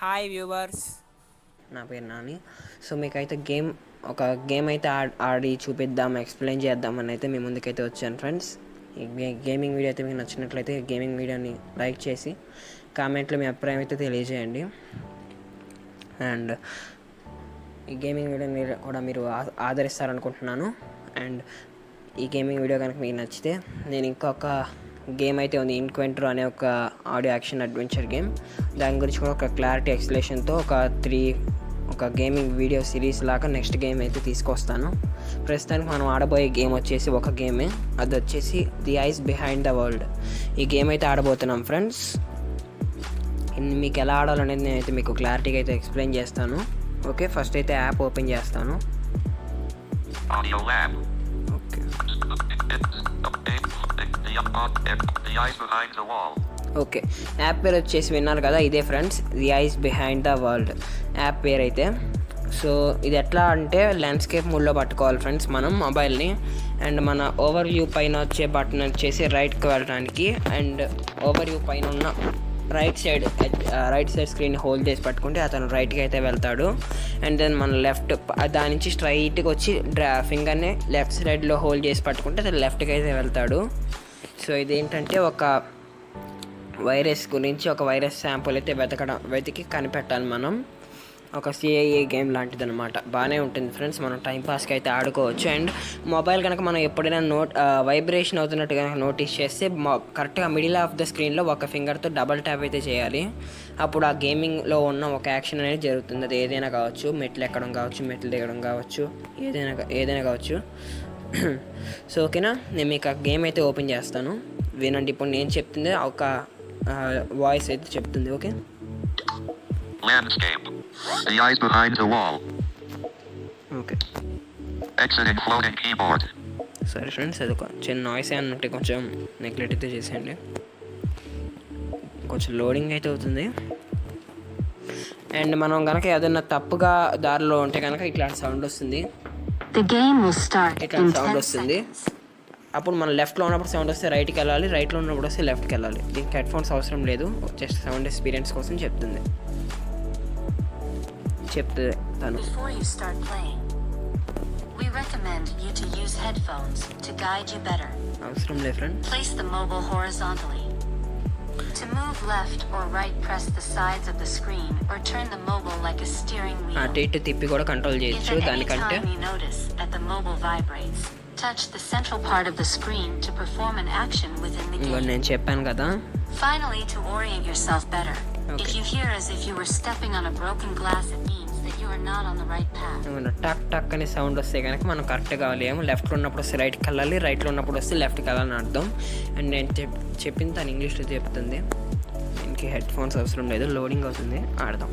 Hi viewers, నా పేరు Nani. So మీకైతే ఒక గేమ్ అయితే ఆడి చూపిద్దాం, ఎక్స్ప్లెయిన్ చేద్దామని అయితే మీ ముందుకైతే వచ్చాను ఫ్రెండ్స్. ఈ గేమింగ్ వీడియో అయితే మీకు నచ్చినట్లయితే గేమింగ్ వీడియోని లైక్ చేసి కామెంట్లో మీ అభిప్రాయం అయితే తెలియజేయండి. అండ్ ఈ గేమింగ్ వీడియోని కూడా మీరు ఆదరిస్తారనుకుంటున్నాను. అండ్ ఈ గేమింగ్ వీడియో కనుక మీకు నచ్చితే నేను ఇంకొక గేమ్ అయితే ఉంది, ఇన్క్వెంటర్ అనే ఒక ఆడియో యాక్షన్ అడ్వెంచర్ గేమ్. దాని గురించి కూడా ఒక క్లారిటీ ఎక్స్ప్లెనేషన్తో ఒక గేమింగ్ వీడియో సిరీస్ లాగా నెక్స్ట్ గేమ్ అయితే తీసుకొస్తాను. ప్రస్తుతానికి మనం ఆడబోయే గేమ్ వచ్చేసి ఒక గేమే, అది వచ్చేసి the ice behind the world. ఈ గేమ్ అయితే ఆడబోతున్నాం ఫ్రెండ్స్. మీకు ఎలా ఆడాలనేది నేనైతే మీకు క్లారిటీగా అయితే ఎక్స్ప్లెయిన్ చేస్తాను. ఓకే, ఫస్ట్ అయితే యాప్ ఓపెన్ చేస్తాను. ఓకే, యాప్ పేరు వచ్చేసి విన్నారు కదా, ఇదే friends, the ice behind the world app పేరు అయితే. సో ఇది ఎట్లా అంటే ల్యాండ్స్కేప్ మోడ్లో పట్టుకోవాలి ఫ్రెండ్స్ మనం మొబైల్ని. అండ్ మన ఓవర్ వ్యూ పైన వచ్చే బటన్ వచ్చేసి రైట్కి వెళ్ళడానికి, అండ్ ఓవర్ వ్యూ పైన ఉన్న రైట్ సైడ్ స్క్రీన్ హోల్డ్ చేసి పట్టుకుంటే అతను రైట్కి అయితే వెళ్తాడు. అండ్ దెన్ మన లెఫ్ట్ దాని నుంచి స్ట్రైట్గా వచ్చి ఫింగర్ని లెఫ్ట్ సైడ్లో హోల్డ్ చేసి పట్టుకుంటే అతను లెఫ్ట్కి అయితే వెళ్తాడు. సో ఇదేంటంటే ఒక వైరస్ గురించి, ఒక వైరస్ శాంపుల్ అయితే వెతికి కనిపెట్టాలి మనం. ఒక సిఐఏ గేమ్ లాంటిది అనమాట. బాగానే ఉంటుంది ఫ్రెండ్స్, మనం టైంపాస్కి అయితే ఆడుకోవచ్చు. అండ్ మొబైల్ కనుక మనం ఎప్పుడైనా వైబ్రేషన్ అవుతున్నట్టు కనుక నోటీస్ చేస్తే కరెక్ట్గా మిడిల్ ఆఫ్ ద స్క్రీన్లో ఒక ఫింగర్తో డబల్ ట్యాప్ అయితే చేయాలి. అప్పుడు ఆ గేమింగ్లో ఉన్న ఒక యాక్షన్ అనేది జరుగుతుంది. అది ఏదైనా కావచ్చు, మెట్లు ఎక్కడం కావచ్చు, మెట్లు దిగడం కావచ్చు, ఏదైనా కావచ్చు. సో ఓకేనా, నేను మీకు ఆ గేమ్ అయితే ఓపెన్ చేస్తాను, వినండి. ఇప్పుడు నేను చెప్తుంది ఒక వాయిస్ అయితే చెప్తుంది. Okay, Landscape. The eyes behind the wall. Okay. Exiting floating keyboard. సరే ఫ్రెండ్స్, అది ఒక చిన్న నాయిస్ అన్నట్టు కొంచెం నెగ్లెక్ట్ అయితే చేసేయండి. కొంచెం లోడింగ్ అయితే అవుతుంది. అండ్ మనం కనుక ఏదైనా తప్పుగా దారిలో ఉంటే కనుక ఇట్లాంటి సౌండ్ వస్తుంది, ఇట్లాంటి సౌండ్ వస్తుంది. అప్పుడు మనం లెఫ్ట్లో ఉన్నప్పుడు సౌండ్ వస్తే రైట్కి వెళ్ళాలి, రైట్లో ఉన్నప్పుడు వస్తే లెఫ్ట్కి వెళ్ళాలి. దీనికి హెడ్ ఫోన్స్ అవసరం లేదు, జస్ట్ సౌండ్ ఎక్స్పీరియన్స్ కోసం చెప్తుంది తను. Before you start playing, we recommend you to use headphones to guide you better. అవసరం లేదు friend. Place the mobile horizontally. To move left or right, press the sides of the screen or turn the mobile like a steering wheel. అటు ఇటు తిప్పి కూడా control చేయొచ్చు. If at any దానికంటే time you notice that the mobile vibrates, touch the central part of the screen to perform an action within the game. నేను చెప్పాను కదా. Finally, to orient yourself better, Okay. if you hear as if you were stepping on a broken glass, it means that you are not on the right path. టక్ టక్ అనే sound వస్తే కనుక మనం కరెక్ట్గా లేము. లెఫ్ట్లో ఉన్నప్పుడు వస్తే రైట్కి వెళ్ళాలి, రైట్లో ఉన్నప్పుడు వస్తే లెఫ్ట్కి వెళ్ళాలని అర్థం. అండ్ నేను చెప్పింది తను ఇంగ్లీష్లో చెప్తుంది. దీనికి హెడ్ ఫోన్స్ అవసరం లేదు, లోడింగ్ అవుతుంది, ఆడదాం.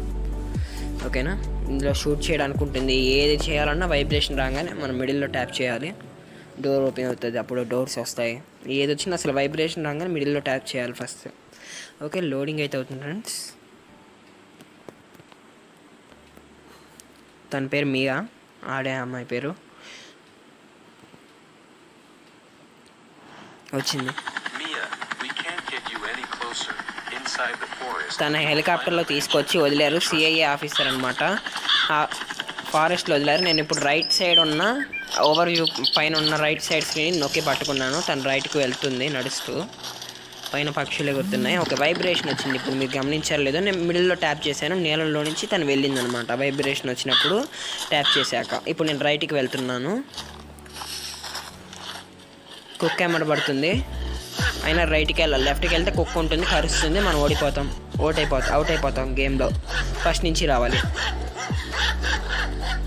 ఓకేనా, ఇందులో షూట్ చేయడానికి ఉంటుంది. ఏది చేయాలన్నా వైబ్రేషన్ రాగానే మనం మిడిల్లో ట్యాప్ చేయాలి, డోర్ ఓపెన్ అవుతుంది, అప్పుడు డోర్స్ వస్తాయి. ఏది వచ్చినా అసలు వైబ్రేషన్ రాగానే మిడిల్లో ట్యాప్ చేయాలి ఫస్ట్. ఓకే, లోడింగ్ అయితే అవుతుంది ఫ్రెండ్స్. తన పేరు మియా, ఆడే అమ్మాయి పేరు. వచ్చింది. తన హెలికాప్టర్లో తీసుకొచ్చి వదిలేరు, సిఐఏ ఆఫీసర్ అనమాట. ఫారెస్ట్లో వదిలేరు. నేను ఇప్పుడు రైట్ సైడ్ ఉన్న ఓవర్ వ్యూ పైన ఉన్న రైట్ సైడ్ స్క్రీన్ నొక్కి పట్టుకున్నాను. తను రైట్కి వెళ్తుంది నడుస్తూ. పైన పక్షులు ఎగురుతున్నాయి. ఒక వైబ్రేషన్ వచ్చింది, ఇప్పుడు మీరు గమనించారు లేదో. నేను మిడిల్లో ట్యాప్ చేశాను, నీళ్ళలో నుంచి తను వెళ్ళింది అనమాట. వైబ్రేషన్ వచ్చినప్పుడు ట్యాప్ చేశాక ఇప్పుడు నేను రైట్కి వెళ్తున్నాను. కుక్క ఎమ్మడబడుతుంది, అయినా రైట్కి వెళ్ళాలి. లెఫ్ట్కి వెళ్తే కుక్క ఉంటుంది, కరుస్తుంది, మనం అవుట్ అయిపోతాం గేమ్లో. ఫస్ట్ నుంచి రావాలి.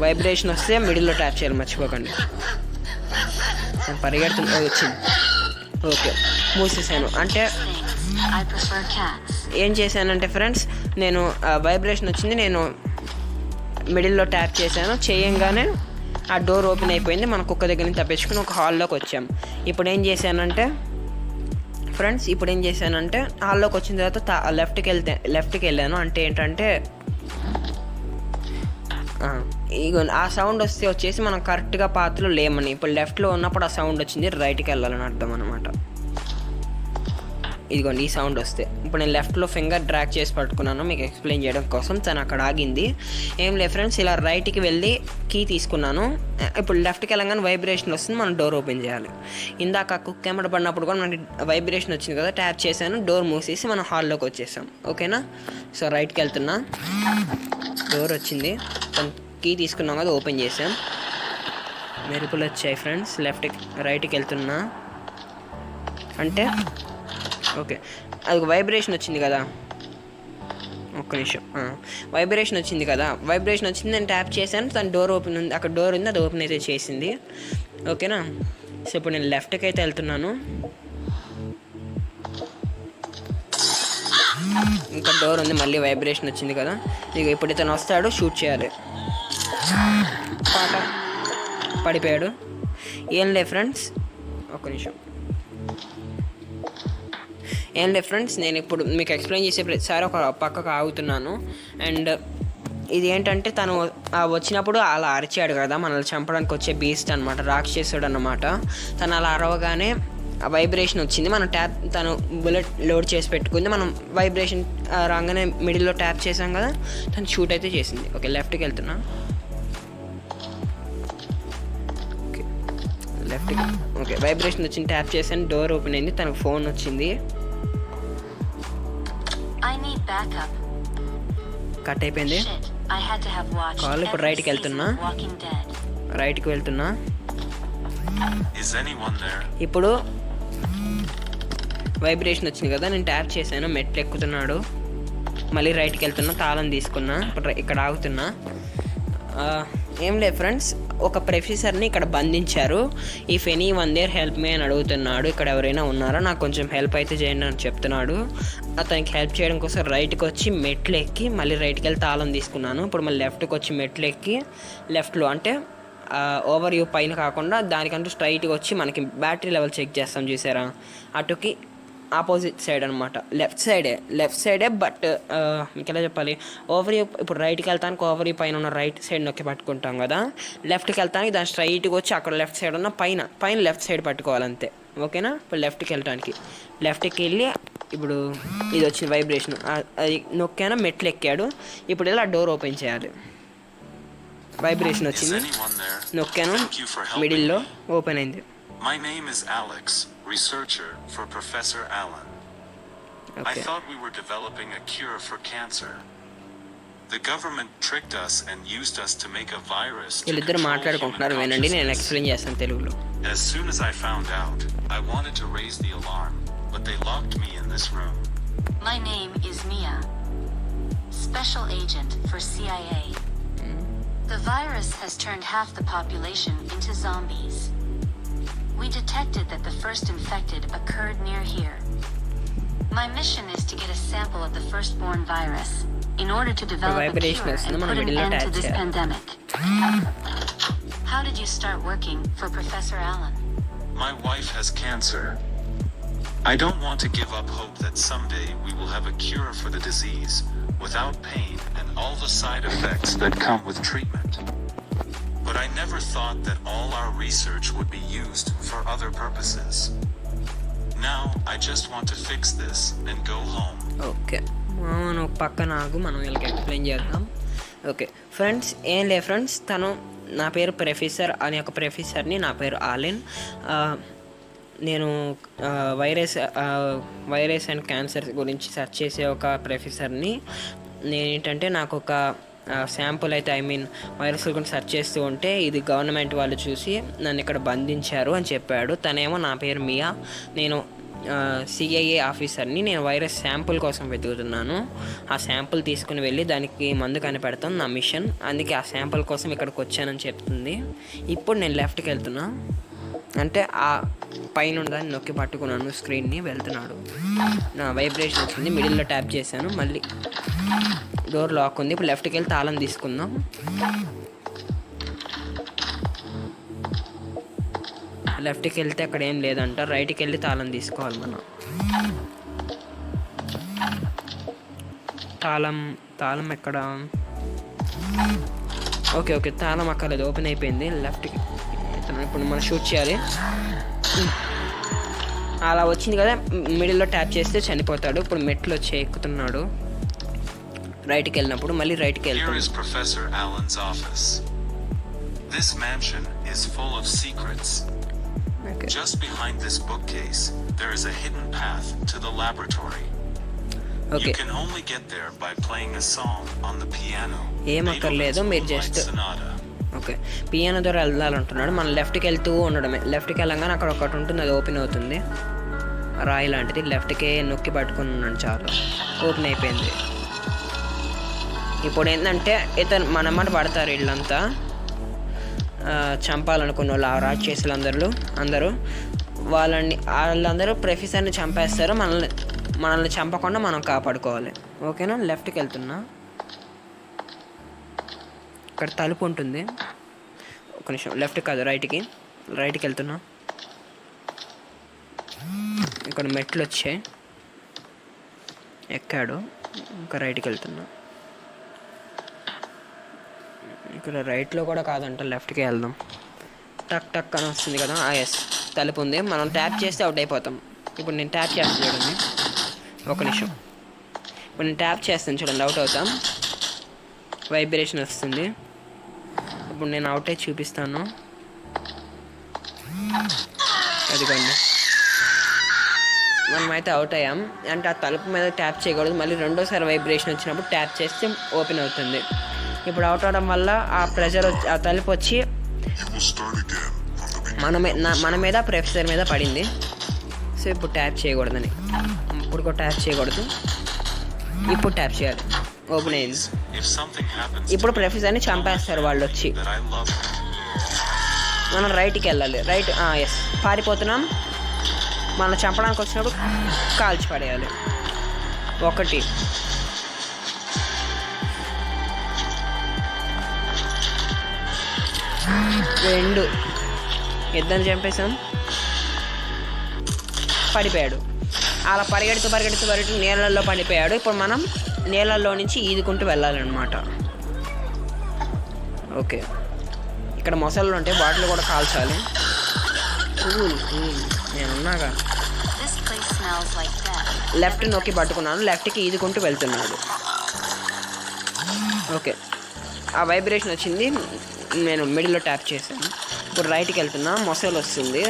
వైబ్రేషన్ వస్తే మిడిల్లో ట్యాప్ చేయాలి, మర్చిపోకండి. పరిగెడుతుంది, వచ్చింది. ఓకే, మూసేసాను. అంటే ఏం చేశానంటే ఫ్రెండ్స్, నేను వైబ్రేషన్ వచ్చింది, నేను మిడిల్లో ట్యాప్ చేశాను. చేయంగానే ఆ డోర్ ఓపెన్ అయిపోయింది. మన కుక్క దగ్గర నుంచి తప్పించుకుని ఒక హాల్లోకి వచ్చాం. ఇప్పుడు ఏం చేశానంటే హాల్లోకి వచ్చిన తర్వాత లెఫ్ట్కి వెళ్ళాను. అంటే ఏంటంటే ఇగో ఆ సౌండ్ వచ్చేసి మనం కరెక్ట్గా పాత్రలో లేమని. ఇప్పుడు లెఫ్ట్లో ఉన్నప్పుడు ఆ సౌండ్ వచ్చింది, రైట్కి వెళ్ళాలని అర్థం అనమాట. ఇదిగోండి ఈ సౌండ్ వస్తే ఇప్పుడు నేను లెఫ్ట్లో ఫింగర్ డ్రాగ్ చేసి పట్టుకున్నాను మీకు ఎక్స్ప్లెయిన్ చేయడం కోసం. తను అక్కడ ఆగింది. ఏం లేదు ఫ్రెండ్స్, ఇలా రైట్కి వెళ్ళి కీ తీసుకున్నాను. ఇప్పుడు లెఫ్ట్కి వెళ్ళగానే వైబ్రేషన్ వస్తుంది, మనం డోర్ ఓపెన్ చేయాలి. ఇందాక కుక్ కెమెరా పడినప్పుడు కూడా మనకి వైబ్రేషన్ వచ్చింది కదా, ట్యాప్ చేశాను, డోర్ మూసేసి మనం హాల్లోకి వచ్చేసాం. ఓకేనా? సో రైట్కి వెళ్తున్నా, డోర్ వచ్చింది, తను కీ తీసుకున్నాం కదా, ఓపెన్ చేసాం. మెరుపులు వచ్చాయి ఫ్రెండ్స్. రైట్కి వెళ్తున్నా అంటే ఓకే, అది వైబ్రేషన్ వచ్చింది కదా, ఒక్క నిమిషం. వైబ్రేషన్ వచ్చింది కదా, వైబ్రేషన్ వచ్చింది, నేను ట్యాప్ చేశాను, తను డోర్ ఓపెన్ ఉంది, అక్కడ డోర్ ఉంది, అది ఓపెన్ అయితే చేసింది. ఓకేనా? సో ఇప్పుడు నేను లెఫ్ట్కి అయితే వెళ్తున్నాను. ఇంకా డోర్ ఉంది, మళ్ళీ వైబ్రేషన్ వచ్చింది కదా. ఇక ఇప్పుడు ఇతను వస్తాడు, షూట్ చేయాలి. పాట పడిపోయాడు. ఏం లేదు ఫ్రెండ్స్, ఒక్క నిమిషం. ఏం లేదు ఫ్రెండ్స్, నేను ఇప్పుడు మీకు ఎక్స్ప్లెయిన్ చేసే ప్రతిసారి ఒక పక్కకు ఆగుతున్నాను. అండ్ ఇది ఏంటంటే తను వచ్చినప్పుడు అలా అరిచాడు కదా, మనల్ని చంపడానికి వచ్చే బీస్ట్ అనమాట, రాక్షసుడు అన్నమాట. తను అలా అరవగానే వైబ్రేషన్ వచ్చింది. మనం తను బుల్లెట్ లోడ్ చేసి పెట్టుకుంది, మనం వైబ్రేషన్ రాగానే మిడిల్లో ట్యాప్ చేసాం కదా, తను షూట్ అయితే చేసింది. ఓకే, లెఫ్ట్కి వెళ్తున్నా. లెఫ్ట్కి ఓకే, వైబ్రేషన్ వచ్చింది, ట్యాప్ చేశాను, డోర్ ఓపెన్ అయింది, తనకు ఫోన్ వచ్చింది. కట్ అయిపోయింది కాల్. ఇప్పుడు రైట్కి వెళ్తున్నా, రైట్కి వెళ్తున్నా. ఇప్పుడు వైబ్రేషన్ వచ్చింది కదా, నేను ట్యాప్ చేశాను, మెట్లు ఎక్కుతున్నాడు. మళ్ళీ రైట్కి వెళ్తున్నా, తాళం తీసుకున్నా, ఇప్పుడు ఇక్కడ ఆగుతున్నా. ఏం లేదు ఫ్రెండ్స్, ఒక ప్రొఫెసర్ని ఇక్కడ బంధించారు. If anyone there help me అని అడుగుతున్నాడు. ఇక్కడ ఎవరైనా ఉన్నారా, నాకు కొంచెం హెల్ప్ అయితే చేయండి అని చెప్తున్నాడు. అతనికి హెల్ప్ చేయడం కోసం రైట్కి వచ్చి మెట్లు ఎక్కి మళ్ళీ రైట్కి వెళ్ళి తాళం తీసుకున్నాను. ఇప్పుడు మళ్ళీ లెఫ్ట్కి వచ్చి మెట్లు ఎక్కి లెఫ్ట్లో అంటే ఓవర్ వ్యూ పైన కాకుండా దానికంటూ స్ట్రైట్గా వచ్చి మనకి బ్యాటరీ లెవెల్ చెక్ చేస్తాం చూసారా, అటుకి ఆపోజిట్ సైడ్ అనమాట, లెఫ్ట్ సైడే బట్ మీకు ఎలా చెప్పాలి, ఓవర్ వ్యూ ఇప్పుడు రైట్కి వెళ్తానికి ఓవర్ వ్యూ పైన ఉన్న రైట్ సైడ్ నొక్కి పట్టుకుంటాం కదా, లెఫ్ట్కి వెళ్తానికి దాని స్ట్రైట్గా వచ్చి అక్కడ లెఫ్ట్ సైడ్ ఉన్న పైన లెఫ్ట్ సైడ్ పట్టుకోవాలంతే. ఓకేనా? ఇప్పుడు లెఫ్ట్కి వెళ్ళటానికి లెఫ్ట్కి వెళ్ళి ఇప్పుడు ఇది వచ్చింది వైబ్రేషన్, అది నొక్కాను, మెట్లు ఎక్కాడు. ఇప్పుడు ఇలా డోర్ ఓపెన్ చేయాలి. వైబ్రేషన్ వచ్చింది, నొక్కాను, మిడిల్లో ఓపెన్ అయింది. My name is Alex, researcher for Professor Allen. Okay. I thought we were developing a cure for cancer. The government tricked us and used us to make a virus to వీళ్ళిద్దరు control మాట్లాడుకుంటున్నారు, human వినండి, నేను consciousness. Explain చేస్తాను తెలుగులో. As soon as I found out, I wanted to raise the alarm, but they locked me in this room. My name is Mia, special agent for CIA. The virus has turned half the population into zombies. We detected that the first infected occurred near here. My mission is to get a sample of the firstborn virus in order to develop a cure and put an end to this pandemic. How did you start working for Professor Allen? My wife has cancer. I don't want to give up hope that someday we will have a cure for the disease without pain and all the side effects that come with treatment. But I never thought that all our research would be used for other purposes. Now, I just want to fix this and go home. Okay, మనం పక్కన ఆగు, మనం వీళ్ళకి explain చేద్దాం. Okay friends, ఏం లేదు friends, తను నా పేరు ప్రొఫెసర్ అనే ఒక ప్రొఫెసర్ని, నా పేరు ఆలెన్. నేను వైరస్ అండ్ క్యాన్సర్ గురించి సెర్చ్ చేసే ఒక ప్రొఫెసర్ని. నేనేంటంటే నాకు ఒక శాంపుల్ అయితే వైరస్ గురించి సెర్చ్ చేస్తూ ఉంటే ఇది గవర్నమెంట్ వాళ్ళు చూసి నన్ను ఇక్కడ బంధించారు అని చెప్పాడు. తనేమో నా పేరు మియా, నేను సిఐఏ ఆఫీసర్ని. నేను వైరస్ శాంపుల్ కోసం వెతుకుతున్నాను. ఆ శాంపుల్ తీసుకుని వెళ్ళి దానికి మందు కనిపెడతాను, నా మిషన్. అందుకే ఆ శాంపుల్ కోసం ఇక్కడికి వచ్చానని చెప్తుంది. ఇప్పుడు నేను లెఫ్ట్కి వెళ్తున్నా, అంటే ఆ పైన దాన్ని నొక్కి పట్టుకున్నాను స్క్రీన్ని, వెళ్తున్నాడు. నా వైబ్రేషన్ వచ్చింది, మిడిల్లో ట్యాప్ చేశాను, మళ్ళీ డోర్ లాక్ ఉంది. ఇప్పుడు లెఫ్ట్కి వెళ్ళి తాళం తీసుకుందాం. లెఫ్ట్కి వెళ్తే అక్కడ ఏం లేదంట, రైట్కి వెళ్ళి తాళం తీసుకోవాలి మనం. తాళం ఎక్కడ? ఓకే, తాళం అక్కర్లేదు, ఓపెన్ అయిపోయింది. లెఫ్ట్కి ఇప్పుడు మనం షూట్ చేయాలి. అలా వచ్చింది కదా, మిడిల్లో ట్యాప్ చేస్తే చనిపోతాడు. ఇప్పుడు మెట్లు వచ్చి ఎక్కుతున్నాడు. రైట్కి వెళ్ళినప్పుడు మళ్ళీ రైట్కి Here వెళ్తాడు. is Professor Allen's office. This mansion is full of secrets. Okay, Just behind this bookcase, there is a hidden path to the laboratory. Okay. You can only get there by playing a song on the piano. ఏం అక్కర్లేదు, మీరు Moonlight just Sonata. Okay piano ద్వారా వెళ్ళాలంటున్నాడు. మనం లెఫ్ట్కి వెళ్తూ ఉండడమే. లెఫ్ట్కి వెళ్ళంగానే అక్కడ ఒకటి ఉంటుంది, అది ఓపెన్ అవుతుంది. రాయి లాంటిది. లెఫ్ట్కే నొక్కి పట్టుకుని ఉన్నాడు, చాలు ఓపెన్ అయిపోయింది. ఇప్పుడు ఏంటంటే ఇతను మనమాట పడతారు వీళ్ళంతా, చంపాలనుకున్న వాళ్ళు, ఆ రాక్షసులు అందరూ వాళ్ళందరూ ప్రొఫెసర్ని చంపేస్తారు. మనల్ని చంపకుండా మనం కాపాడుకోవాలి. ఓకేనా? లెఫ్ట్కి వెళ్తున్నా. ఇక్కడ తలుపు ఉంటుంది. ఒక నిమిషం, లెఫ్ట్ కాదు రైట్కి వెళ్తున్నా. ఇక్కడ మెట్లు వచ్చాయి, ఎక్కాడు. ఇంకా రైట్కి వెళ్తున్నా. ఇక్కడ రైట్లో కూడా కాదంట, లెఫ్ట్కి వెళ్దాం. టక్ టక్ అని వస్తుంది కదా. ఎస్, తలుపు ఉంది. మనం ట్యాప్ చేస్తే అవుట్ అయిపోతాం. ఇప్పుడు నేను ట్యాప్ చేస్తాను చూడండి. ఒక నిమిషం, ఇప్పుడు నేను ట్యాప్ చేస్తాను చూడండి, అవుట్ అవుతాం. వైబ్రేషన్ వస్తుంది. ఇప్పుడు నేను అవుట్ అయి చూపిస్తాను. అదిగోండి, మనమైతే అవుట్ అయ్యాం. అంటే ఆ తలుపు మీద ట్యాప్ చేయకూడదు. మళ్ళీ రెండోసారి వైబ్రేషన్ వచ్చినప్పుడు ట్యాప్ చేస్తే ఓపెన్ అవుతుంది. ఇప్పుడు అవుట్ అవడం వల్ల ఆ ప్రెషర్ వచ్చి, ఆ తలుపు వచ్చి మన మీద ప్రొఫెసర్ మీద పడింది. సో ఇప్పుడు ట్యాప్ చేయకూడదని, ఇప్పుడు కూడా ట్యాప్ చేయకూడదు. ఇప్పుడు ట్యాప్ చేయాలి, ఓపెన్ అయింది. If something happens ఇప్పుడు ప్రొఫెసర్ని చంపేస్తారు వాళ్ళు వచ్చి. that I love, మనం రైట్కి వెళ్ళాలి. రైట్, ఎస్, పారిపోతున్నాం. మనం చంపడానికి వచ్చినప్పుడు కాల్చి పడేయాలి. 1 2 ఇద్దరిని చంపేశాం. పడిపోయాడు. అలా పరిగెడుతూ నీళ్ళల్లో పడిపోయాడు. ఇప్పుడు మనం నీళ్ళల్లో నుంచి ఈదుకుంటూ వెళ్ళాలన్నమాట. ఓకే, ఇక్కడ మొసళ్ళు ఉంటాయి, వాటిలో కూడా కాల్చాలి. నేనున్నాగా. This place smells like death. Left నొక్కి పట్టుకున్నాను. లెఫ్ట్కి ఈదుకుంటూ వెళ్తున్నాడు. ఓకే, ఆ వైబ్రేషన్ వచ్చింది. నేను మిడిల్లో ట్యాప్ చేశాను. ఇప్పుడు రైట్కి వెళ్తున్నా. మొసలు వస్తుంది,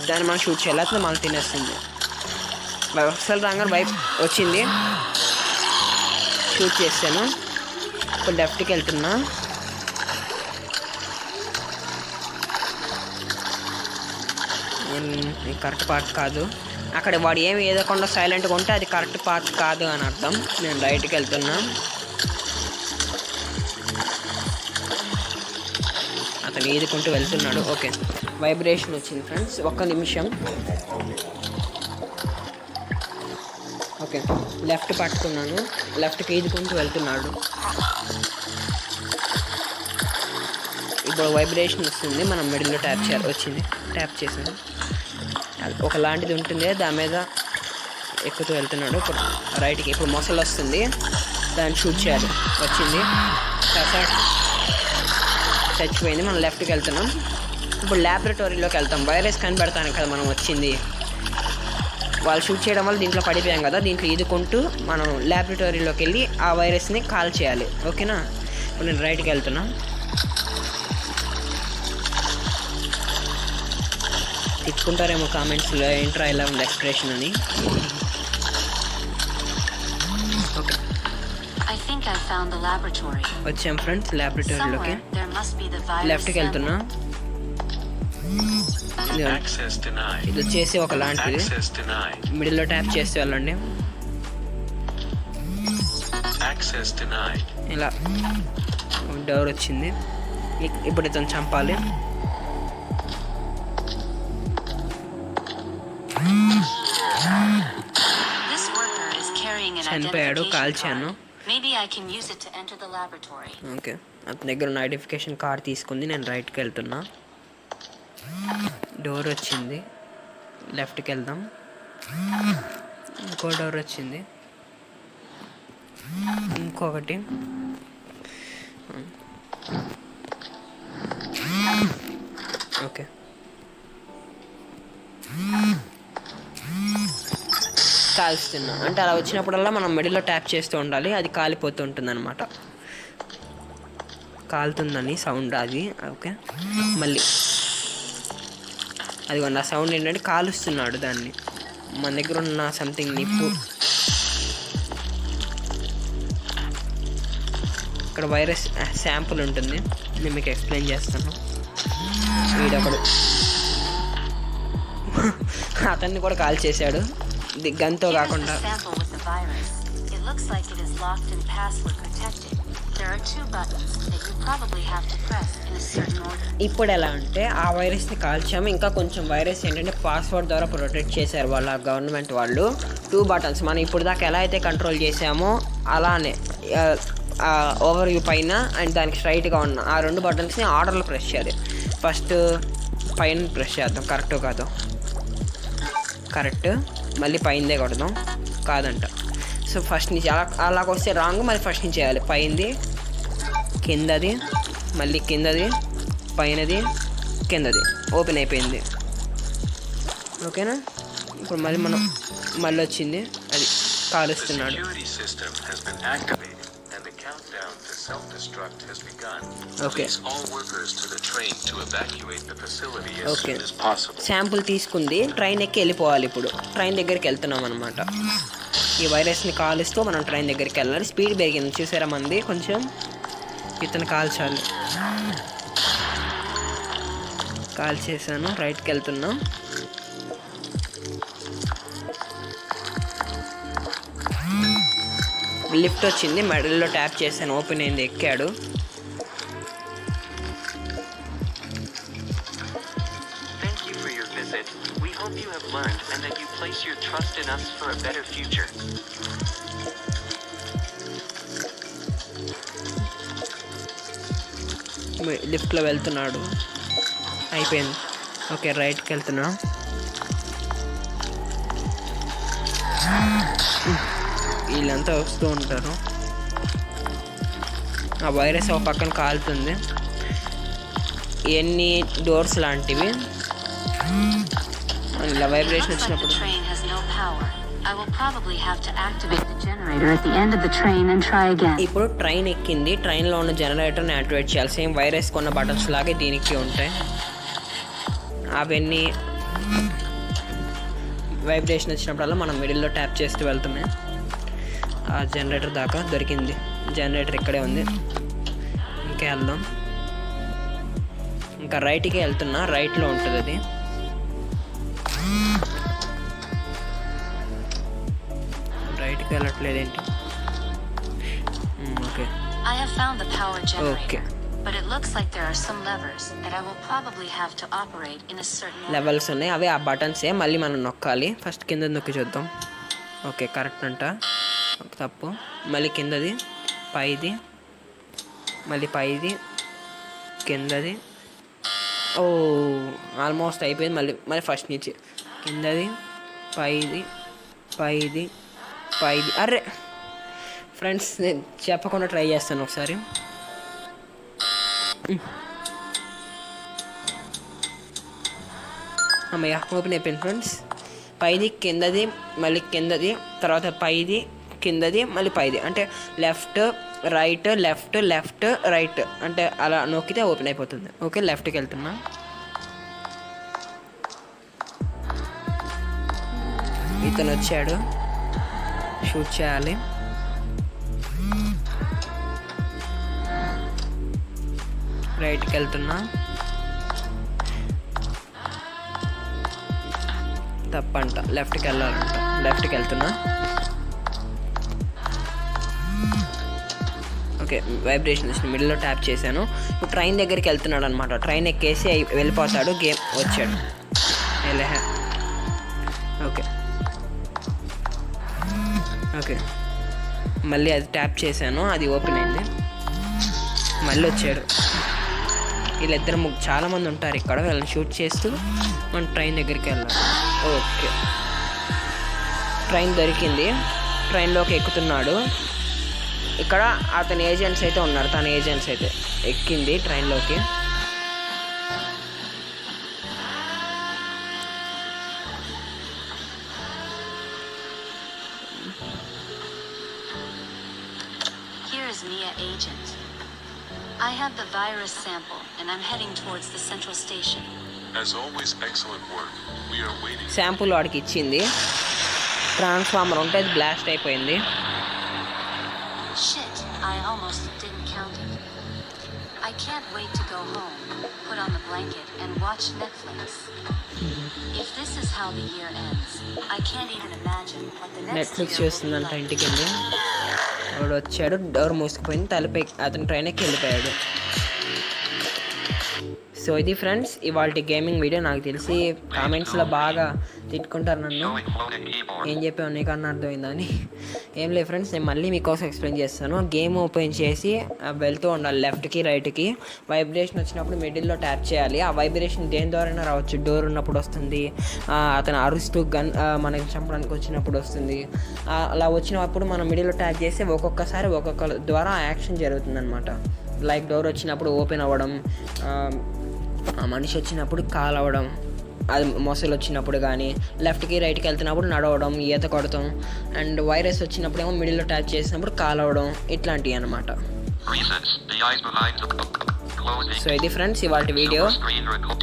దాన్ని మనం షూట్ చేయాలి, అట్లా మనం తినేస్తుంది. మొసలు రాగానే వైప్ వచ్చింది, షూట్ చేశాను. ఇప్పుడు లెఫ్ట్కి వెళ్తున్నా. కరెక్ట్ పార్ట్ కాదు. అక్కడ వాడు ఏమి ఏదకుండా సైలెంట్గా ఉంటే అది కరెక్ట్ పార్ట్ కాదు అని అర్థం. నేను రైట్కి వెళ్తున్నా. అతను ఈదుకుంటూ వెళ్తున్నాడు. ఓకే, వైబ్రేషన్ వచ్చింది ఫ్రెండ్స్. 1 నిమిషం. ఓకే, లెఫ్ట్ పట్టుకున్నాను. లెఫ్ట్కి ఈదుకుంటూ వెళ్తున్నాడు. ఇప్పుడు వైబ్రేషన్ వస్తుంది. మనం మిడిల్లో ట్యాప్ చేయాలి. వచ్చింది, ట్యాప్ చేశాను. ఒకలాంటిది ఉంటుంది, దాని మీద ఎక్కుతూ వెళ్తున్నాడు. ఇప్పుడు రైట్కి. ఇప్పుడు మొసలు వస్తుంది, దాన్ని షూట్ చేయాలి. వచ్చింది, చచ్చిపోయింది. మనం లెఫ్ట్కి వెళ్తున్నాం. ఇప్పుడు ల్యాబొరేటరీలోకి వెళ్తాం. వైరస్ కనిపెడతాను కదా మనం వచ్చింది. వాళ్ళు షూట్ చేయడం వల్ల దీంట్లో పడిపోయాం కదా, దీంట్లో ఈదుకుంటూ మనం ల్యాబొరేటరీలోకి వెళ్ళి ఆ వైరస్ని కాల్ చేయాలి. ఓకేనా? ఇప్పుడు నేను రైట్కి వెళ్తున్నా. తిట్టుకుంటారేమో కామెంట్స్లో, ఏంట్రా ఇలా ఉంది ఎక్స్ప్రెషన్ అని. Okay, I think I found the laboratory. వచ్చాం friends ల్యాబొరేటరీలోకి. Somewhere there must be the virus. లెఫ్ట్కి వెళ్తున్నా. access denied. ఇది వచ్చేసి ఒక లాంటిది. Access denied. మిడిల్లో ట్యాప్ చేస్తే వెళ్ళండి. Access denied. ఇలా డోర్ వచ్చింది. ఇప్పుడు ఇతను చంపాలి. This worker is carrying an చనిపోయాడు, identification కాల్చాను. card. Maybe I can use it to enter the laboratory. Okay, అతని దగ్గర ఉన్న ఐడెంటిఫికేషన్ కార్డ్ తీసుకుంది. నేను రైట్కి వెళ్తున్నా. డోర్ వచ్చింది, లెఫ్ట్కి వెళ్దాం. ఇంకో డోర్ వచ్చింది, ఇంకొకటి. ఓకే, కాలుస్తున్నా. అంటే అలా వచ్చినప్పుడల్లా మనం మిడిల్లో ట్యాప్ చేస్తూ ఉండాలి, అది కాలిపోతూ ఉంటుంది అనమాట. కాలుతుందని సౌండ్ అది. ఓకే, మళ్ళీ అదిగోండి ఆ సౌండ్ ఏంటంటే కాలుస్తున్నాడు దాన్ని. మన దగ్గర ఉన్న సంథింగ్ నిప్పు. ఇక్కడ వైరస్ శాంపుల్ ఉంటుంది, నేను మీకు ఎక్స్ప్లెయిన్ చేస్తాను. వీడొకడు అతన్ని కూడా కాల్ చేశాడు గన్తో కాకుండా. ఇప్పుడు ఎలా అంటే ఆ వైరస్ని కాల్చాము, ఇంకా కొంచెం వైరస్ ఏంటంటే పాస్వర్డ్ ద్వారా ప్రొటెక్ట్ చేశారు వాళ్ళ గవర్నమెంట్ వాళ్ళు. 2 బటన్స్ మనం ఇప్పుడు దాకా ఎలా అయితే కంట్రోల్ చేసామో అలానే ఓవర్ వ్యూ పైన అండ్ దానికి స్ట్రైట్గా ఉన్న ఆ 2 బటన్స్ని ఆర్డర్లో ప్రెస్ చేయాలి. ఫస్ట్ పైన ప్రెస్ చేద్దాం, కరెక్ట్ కాదు, కరెక్ట్, మళ్ళీ పైనదే కొడదాం, కాదంట. సో ఫస్ట్ నుంచి అలాగ వస్తే రాంగ్, మళ్ళీ ఫస్ట్ నుంచి చేయాలి. పైనది, కిందది, మళ్ళీ కిందది, పైనది, కిందది. ఓపెన్ అయిపోయింది. ఓకేనా, ఇప్పుడు మళ్ళీ వచ్చింది, అది కాలుస్తున్నాడు. ఓకే ఓకే, శాంపుల్ తీసుకుంది, ట్రైన్ ఎక్కి వెళ్ళిపోవాలి. ఇప్పుడు ట్రైన్ దగ్గరికి వెళ్తున్నాం అనమాట. ఈ వైరస్ని కాలుస్తూ మనం ట్రైన్ దగ్గరికి వెళ్ళాలి. స్పీడ్ పెరిగింది చూసారా మంది, కొంచెం ఇతను కాల్చాలి. కాల్ చేశాను, రైట్కి వెళ్తున్నాం. లిఫ్ట్ వచ్చింది, మెడల్లో ట్యాప్ చేశాను, ఓపెన్ అయింది, ఎక్కాడు. లిఫ్ట్లో వెళ్తున్నాడు, అయిపోయింది. ఓకే, రైట్కి వెళ్తున్నా. వీళ్ళంతా వస్తూ ఉంటారు. ఆ వైరస్ ఒక పక్కన కాలుతుంది. ఎన్ని డోర్స్ లాంటివి ఇలా వైబ్రేషన్ వచ్చినప్పుడు ఇప్పుడు ట్రైన్ ఎక్కింది, ట్రైన్లో ఉన్న జనరేటర్ని యాక్టివేట్ చేయాలి. సేమ్ వైరస్ కొన్న బటన్స్ లాగే దీనికి ఉంటాయి. అవన్నీ వైబ్రేషన్ వచ్చినప్పుడల్లా మనం మిడిల్లో ట్యాప్ చేస్తూ వెళ్తామే. ఆ జనరేటర్ దాకా దొరికింది, జనరేటర్ ఇక్కడే ఉంది. ఇంకా వెళ్దాం, ఇంకా రైట్కి వెళ్తున్నా, రైట్లో ఉంటుంది అది. రైట్కి వెళ్ళట్లేదు ఏంటి? ఓకే ఓకే, లెవెల్స్ ఉన్నాయి, అవి ఆ బటన్సే, మళ్ళీ మనం నొక్కాలి. ఫస్ట్ కింద నొక్కి చూద్దాం. ఓకే, కరెక్ట్ అంట, తప్పు. మళ్ళీ కిందది, పైది, మళ్ళీ పైది, కిందది. ఓ ఆల్మోస్ట్ అయిపోయింది. మళ్ళీ ఫస్ట్ నుంచి కిందది, పైది, పైది, పైది. అర్రే ఫ్రెండ్స్, నేను చెప్పకుండా ట్రై చేస్తాను ఒకసారి. అమ్మయ్య, ఓపెన్ అయిపోయింది ఫ్రెండ్స్. పైది, కిందది, మళ్ళీ కిందది, తర్వాత పైది, కిందది, మళ్ళీ పైది. అంటే left right, left left right, అంటే అలా నొక్కితే ఓపెన్ అయిపోతుంది. ఓకే, లెఫ్ట్కి వెళ్తున్నా. ఇతను వచ్చాడు, షూట్ చేయాలి. రైట్కి వెళ్తున్నా, తప్పంట, లెఫ్ట్కి వెళ్ళాలంట. లెఫ్ట్కి వెళ్తున్నా. ఓకే, వైబ్రేషన్ వచ్చింది, మిడిల్లో ట్యాప్ చేశాను. ఇప్పుడు ట్రైన్ దగ్గరికి వెళ్తున్నాడు అనమాట. ట్రైన్ ఎక్కేసి వెళ్ళిపోతాడు. గేమ్ వచ్చాడు. ఓకే ఓకే, మళ్ళీ అది ట్యాప్ చేశాను, అది ఓపెన్ అయింది. మళ్ళీ వచ్చాడు. వీళ్ళిద్దరు చాలామంది ఉంటారు ఇక్కడ, వీళ్ళని షూట్ చేస్తూ మనం ట్రైన్ దగ్గరికి వెళ్ళాలి. ఓకే, ట్రైన్ దొరికింది, ట్రైన్లోకి ఎక్కుతున్నాడు. ఇక్కడ అతని ఏజెంట్స్ అయితే ఉన్నారు, తన ఏజెంట్స్ అయితే ఎక్కింది ట్రైన్లోకి. agent. I have the virus sample and I'm heading towards the central station. As always, excellent work. We are waiting. Sample వాడికి ఇచ్చింది. ట్రాన్స్ఫార్మర్ ఉంటే అది బ్లాస్ట్ అయిపోయింది. Shit, I almost didn't count it. I can't wait to go home, put on the blanket and watch Netflix. If this is how the year ends, I can't even imagine what the next Netflix year will be చూస్తుందంట like. ఇంటికి వెళ్ళి. వాడు వచ్చాడు, door మూసుకుపోయింది, తలుపు అతను train ఎక్కి వెళ్ళిపోయాడు. So ఇది friends ఇవాళ గేమింగ్ వీడియో. నాకు తెలిసి కామెంట్స్లో బాగా తిట్టుకుంటారు నన్ను, Showing floating keyboard. ఏం చెప్పావు నీకన్నా అర్థమైందని. ఏం లేదు ఫ్రెండ్స్, నేను మళ్ళీ మీకోసం ఎక్స్ప్లెయిన్ చేస్తాను. గేమ్ ఓపెన్ చేసి వెళ్తూ ఉండాలి లెఫ్ట్కి రైట్కి. వైబ్రేషన్ వచ్చినప్పుడు మిడిల్లో ట్యాప్ చేయాలి. ఆ వైబ్రేషన్ దేని ద్వారైనా రావచ్చు. డోర్ ఉన్నప్పుడు వస్తుంది, అతను అరుస్తూ మనకి చంపడానికి వచ్చినప్పుడు వస్తుంది. అలా వచ్చినప్పుడు మనం మిడిల్లో ట్యాప్ చేస్తే ఒక్కొక్కసారి ఒక్కొక్క ద్వారా యాక్షన్ జరుగుతుంది అనమాట. లైక్ డోర్ వచ్చినప్పుడు ఓపెన్ అవ్వడం, మనిషి వచ్చినప్పుడు కాల్ అవ్వడం, అది మొసలు వచ్చినప్పుడు కానీ, లెఫ్ట్కి రైట్కి వెళ్తున్నప్పుడు నడవడం, ఈత కొడతాం, అండ్ వైరస్ వచ్చినప్పుడు ఏమో మిడిల్లో ట్యాప్ చేసినప్పుడు కాల్ అవ్వడం, ఇట్లాంటివి అనమాట. Recess. The eyes behind the closing. So ఇది ఫ్రెండ్స్ ఇవాళ వీడియో. Screen record.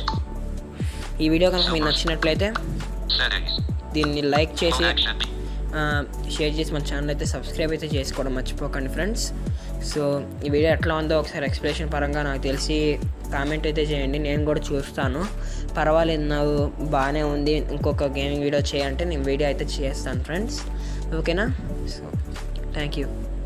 ఈ వీడియో కనుక మీకు నచ్చినట్లయితే Settings. దీన్ని లైక్ చేసి Connection. షేర్ చేసి మన ఛానల్ అయితే సబ్స్క్రైబ్ అయితే చేసుకోవడం మర్చిపోకండి ఫ్రెండ్స్. సో ఈ వీడియో ఎట్లా ఉందో ఒకసారి ఎక్స్ప్లెనేషన్ పరంగా నాకు తెలిసి కామెంట్ అయితే చేయండి, నేను కూడా చూస్తాను. పర్వాలేదు, నాకు బాగానే ఉంది, ఇంకొక గేమింగ్ వీడియో చేయంటే నేను వీడియో అయితే చేస్తాను ఫ్రెండ్స్. ఓకేనా? So thank you.